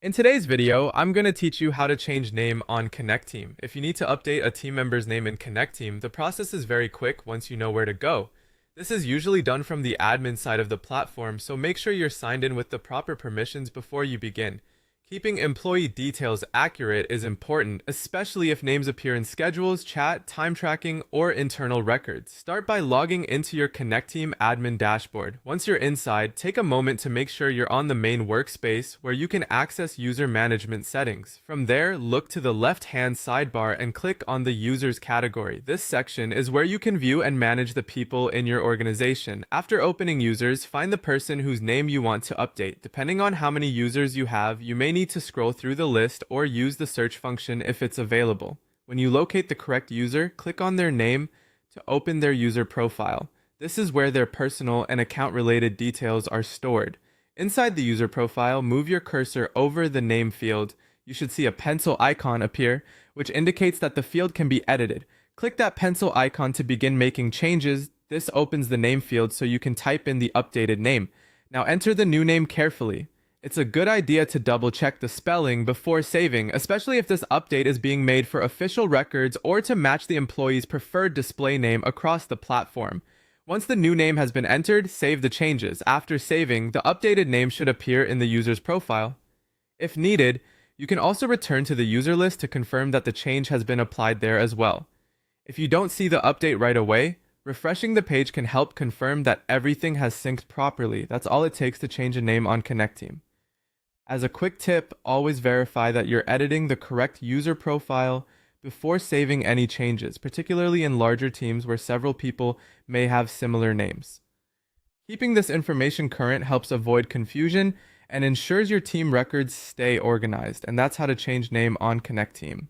In today's video, I'm going to teach you how to change name on Connecteam. If you need to update a team member's name in Connecteam, the process is very quick once you know where to go. This is usually done from the admin side of the platform, so make sure you're signed in with the proper permissions before you begin. Keeping employee details accurate is important, especially if names appear in schedules, chat, time tracking, or internal records. Start by logging into your Connecteam admin dashboard. Once you're inside, take a moment to make sure you're on the main workspace where you can access user management settings. From there, look to the left-hand sidebar and click on the users category. This section is where you can view and manage the people in your organization. After opening users, find the person whose name you want to update. Depending on how many users you have, you may need to scroll through the list or use the search function if it's available. When you locate the correct user, click on their name to open their user profile. This is where their personal and account-related details are stored. Inside the user profile, move your cursor over the name field. You should see a pencil icon appear, which indicates that the field can be edited. Click that pencil icon to begin making changes. This opens the name field so you can type in the updated name. Now enter the new name carefully. It's a good idea to double check the spelling before saving, especially if this update is being made for official records or to match the employee's preferred display name across the platform. Once the new name has been entered, save the changes. After saving, the updated name should appear in the user's profile. If needed, you can also return to the user list to confirm that the change has been applied there as well. If you don't see the update right away, refreshing the page can help confirm that everything has synced properly. That's all it takes to change a name on Connecteam. As a quick tip, always verify that you're editing the correct user profile before saving any changes, particularly in larger teams where several people may have similar names. Keeping this information current helps avoid confusion and ensures your team records stay organized, and that's how to change name on Connecteam.